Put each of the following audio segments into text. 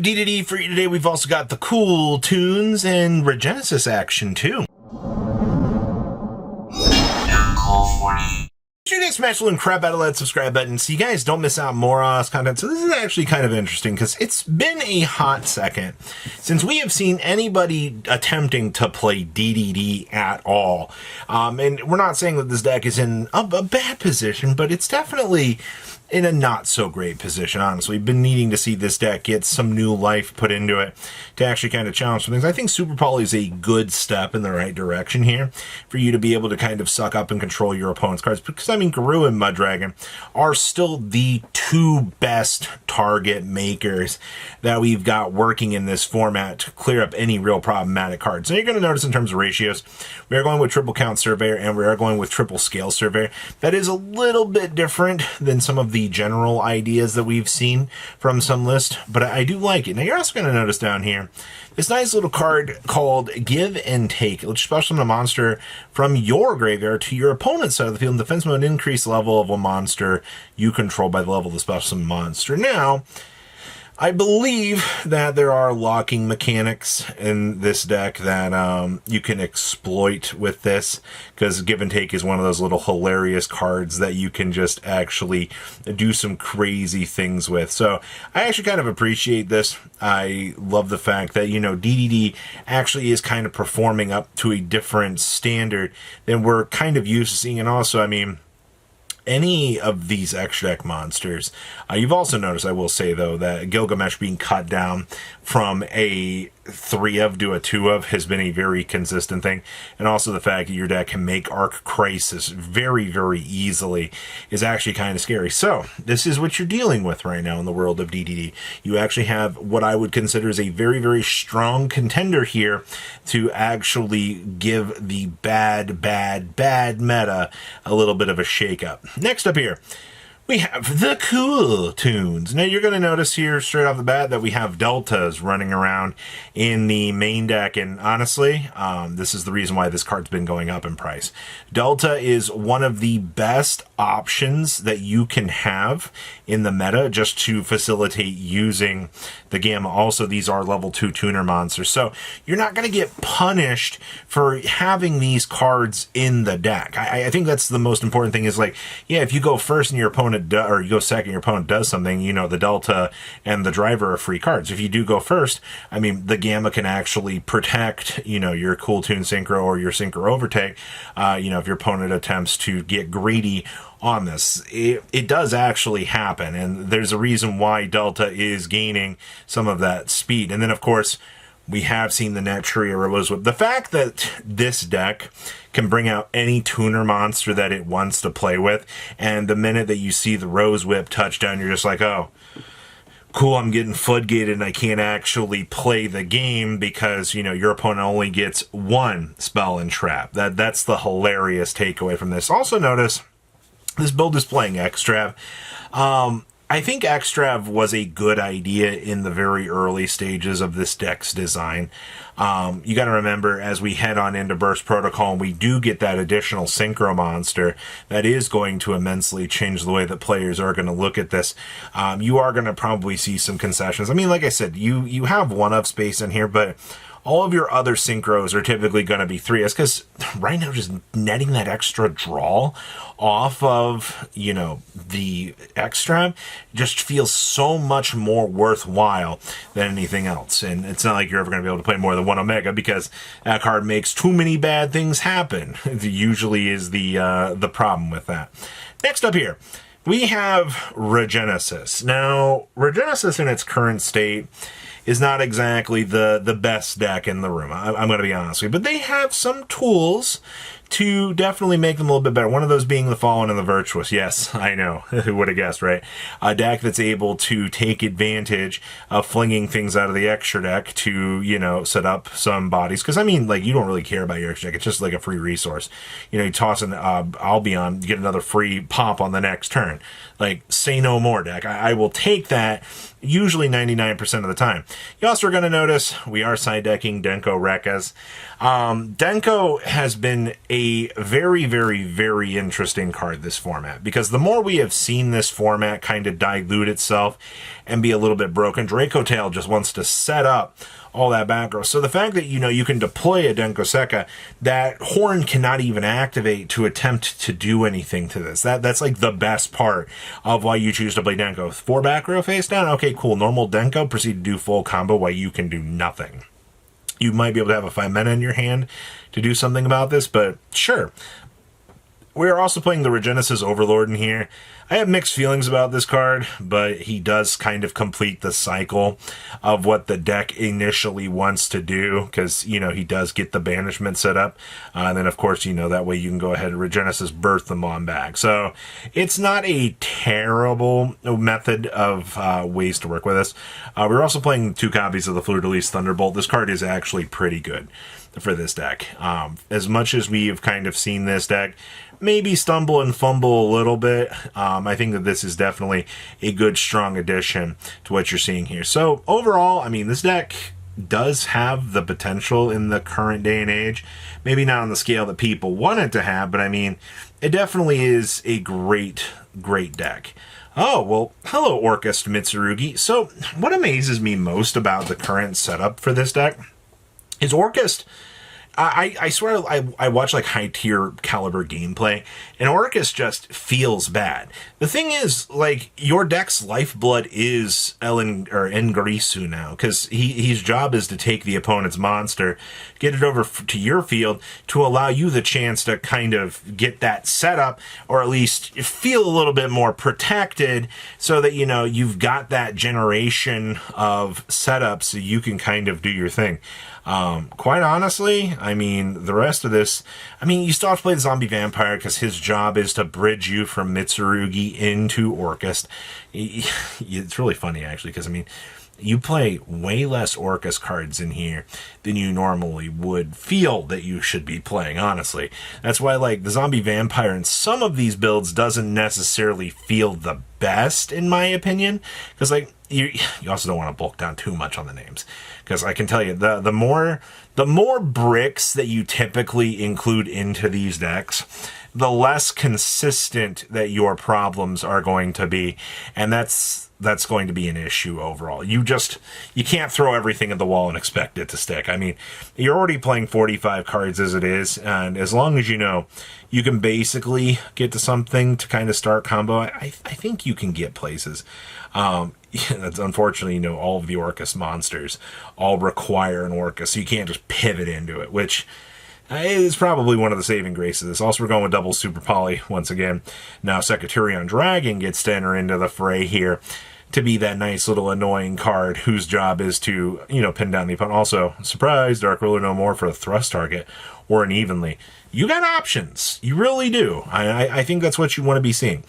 DDD for you today. We've also got the Kewl Tunes and Regenesis action too. You guys smash the crap out of that subscribe button so you guys don't miss out more on us content. So this is actually kind of interesting because it's been a hot second since we have seen anybody attempting to play DDD at all. And we're not saying that this deck is in a bad position, but it's definitely in a not so great position, honestly. We've been needing to see this deck get some new life put into it to actually kind of challenge some things. I think Super Poly is a good step in the right direction here for you to be able to kind of suck up and control your opponent's cards. Because, I mean, Garou and Mudragon are still the two best target makers that we've got working in this format to clear up any real problematic cards. So you're going to notice in terms of ratios, we are going with triple count Surveyor and we are going with triple scale Surveyor. That is a little bit different than some of the general ideas that we've seen from some lists, but I do like it. Now you're also going to notice down here this nice little card called Give and Take, which special summon a monster from your graveyard to your opponent's side of the field in defense mode, increase level of a monster you control by the level of the special summon monster. Now, I believe that there are locking mechanics in this deck that you can exploit with this, because Give and Take is one of those little hilarious cards that you can just actually do some crazy things with. So I actually kind of appreciate this. I love the fact that, you know, DDD actually is kind of performing up to a different standard than we're kind of used to seeing. And also, I mean, any of these extra deck monsters, you've also noticed, I will say though, that Gilgamesh being cut down from a 3 of to a 2 of has been a very consistent thing. And also the fact that your deck can make Arc Crisis very, very easily is actually kind of scary. So this is what you're dealing with right now in the world of DDD. You actually have what I would consider as a very, very strong contender here to actually give the bad meta a little bit of a shakeup. Next up here, we have the Kewl Tunes. Now, you're going to notice here straight off the bat that we have Deltas running around in the main deck. And honestly, this is the reason why this card's been going up in price. Delta is one of the best options that you can have in the meta just to facilitate using the Gamma. Also, these are level 2 tuner monsters. So you're not going to get punished for having these cards in the deck. I think that's the most important thing is, like, yeah, if you go first and your opponent or you go second, your opponent does something, you know, the Delta and the Driver are free cards. If you do go first, I mean, the Gamma can actually protect, you know, your Kewl Tune Synchro or your Synchro Overtake, you know, if your opponent attempts to get greedy on this. It does actually happen, and there's a reason why Delta is gaining some of that speed. And then, of course, we have seen the Net Tree or Rose Whip. The fact that this deck can bring out any tuner monster that it wants to play with, and the minute that you see the Rose Whip touchdown, you're just like, oh, cool, I'm getting floodgated and I can't actually play the game because, you know, your opponent only gets one spell and trap. That's the hilarious takeaway from this. Also notice this build is playing Extrav. I think Extrav was a good idea in the very early stages of this deck's design. You got to remember, as we head on into Burst Protocol, and we do get that additional Synchro monster, that is going to immensely change the way that players are going to look at this. You are going to probably see some concessions. I mean, like I said, you have one of space in here, but all of your other synchros are typically going to be 3S, because right now just netting that extra draw off of, you know, the extra just feels so much more worthwhile than anything else. And it's not like you're ever going to be able to play more than 1 Omega, because that card makes too many bad things happen. It usually is the problem with that. Next up here, we have Regenesis. Now, Regenesis in its current state is not exactly the best deck in the room. I'm going to be honest with you. But they have some tools to definitely make them a little bit better. One of those being the Fallen and the Virtuous. Yes, I know. Who would have guessed, right? A deck that's able to take advantage of flinging things out of the extra deck to, you know, set up some bodies. Because, I mean, like, you don't really care about your extra deck. It's just like a free resource. You know, you toss an Albion, you get another free pop on the next turn. Like, say no more, deck. I will take that usually 99% of the time. You also are going to notice we are side decking Denko Rekkas. Denko has been a very, very, very interesting card this format, because the more we have seen this format kind of dilute itself and be a little bit broken, Dracotail just wants to set up all that back row. So the fact that, you can deploy a Denko Sekka, that Horn cannot even activate to attempt to do anything to this. That's like the best part of why you choose to play Denko. 4 back row face down? Okay, cool. Normal Denko, proceed to do full combo while you can do nothing. You might be able to have a 5 mana in your hand to do something about this, but sure. We're also playing the Regenesis Overlord in here. I have mixed feelings about this card, but he does kind of complete the cycle of what the deck initially wants to do, because, he does get the banishment set up. And then, of course, that way you can go ahead and Regenesis birth them on back. So it's not a terrible method of ways to work with this. We're also playing 2 copies of the Fleur-de-Lis Thunderbolt. This card is actually pretty good for this deck. As much as we have kind of seen this deck maybe stumble and fumble a little bit, I think that this is definitely a good, strong addition to what you're seeing here. So overall, this deck does have the potential in the current day and age. Maybe not on the scale that people want it to have, but it definitely is a great, great deck. Oh, well, hello, Orcust Mitsurugi. So what amazes me most about the current setup for this deck is Orcust. I swear I watch like high tier caliber gameplay, and Orcust just feels bad. The thing is, like, your deck's lifeblood is Ngarisu now, because his job is to take the opponent's monster, get it over to your field to allow you the chance to kind of get that setup, or at least feel a little bit more protected, so that you've got that generation of setups so you can kind of do your thing. Quite honestly, the rest of this, you still have to play the Zombie Vampire because his job is to bridge you from Mitsurugi into Orcust. It's really funny, actually, because, you play way less Orcust cards in here than you normally would feel that you should be playing, honestly. That's why, like, the Zombie Vampire in some of these builds doesn't necessarily feel the best, in my opinion, because, like, you also don't want to bulk down too much on the names, because I can tell you, the more bricks that you typically include into these decks, the less consistent that your problems are going to be, and that's going to be an issue overall. You can't throw everything at the wall and expect it to stick. You're already playing 45 cards as it is, and as long as you can basically get to something to kind of start combo, I think you can get places. That's unfortunately, all of the Orcust monsters all require an Orcust, so you can't just pivot into it, which is probably one of the saving graces of this. Also, we're going with double Super Poly once again. Now, Secretarian Dragon gets to enter into the fray here to be that nice little annoying card whose job is to, pin down the opponent. Also, surprise, Dark Ruler no more for a thrust target or an evenly. You got options. You really do. I think that's what you want to be seeing.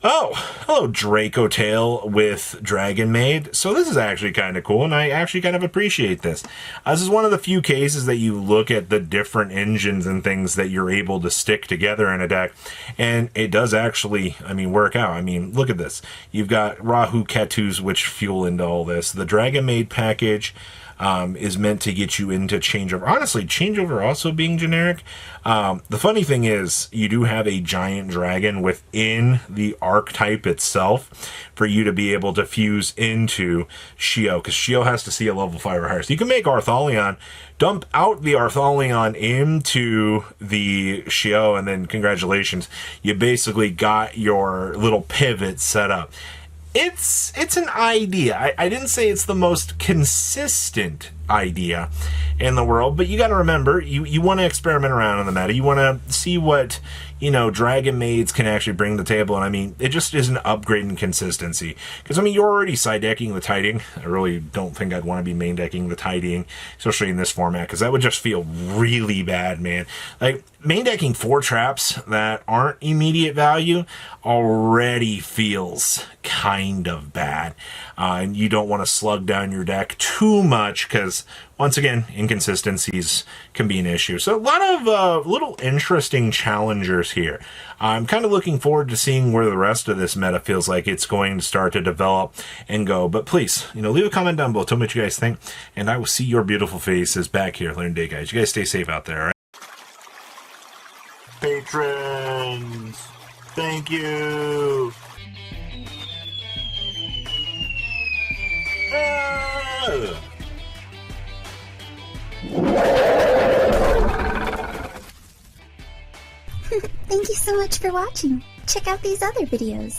Oh, hello, Dracotail with Dragonmaid. So this is actually kind of cool, and I actually kind of appreciate this. This is one of the few cases that you look at the different engines and things that you're able to stick together in a deck, and it does actually, work out. Look at this. You've got Rahu Ketus, which fuel into all this. The Dragonmaid package is meant to get you into changeover. Honestly, changeover also being generic. The funny thing is, you do have a giant dragon within the archetype itself for you to be able to fuse into Shio, because Shio has to see a level 5 or higher. So you can make Arthalion, dump out the Arthalion into the Shio, and then congratulations, you basically got your little pivot set up. It's an idea. I didn't say it's the most consistent idea in the world, but you got to remember, you want to experiment around in the meta. You want to see what Dragon Maids can actually bring to the table, and it just is an upgrade in consistency. Because you're already side decking the Tidying. I really don't think I'd want to be main decking the Tidying, especially in this format, because that would just feel really bad, man. Like, main decking 4 traps that aren't immediate value already feels kind of bad. and you don't want to slug down your deck too much because, once again, inconsistencies can be an issue. So a lot of little interesting challengers here. I'm kind of looking forward to seeing where the rest of this meta feels like it's going to start to develop and go. But please, leave a comment down below. Tell me what you guys think, and I will see your beautiful faces back here later today, guys. You guys stay safe out there, all right? Patrons, thank you. Thank you so much for watching. Check out these other videos.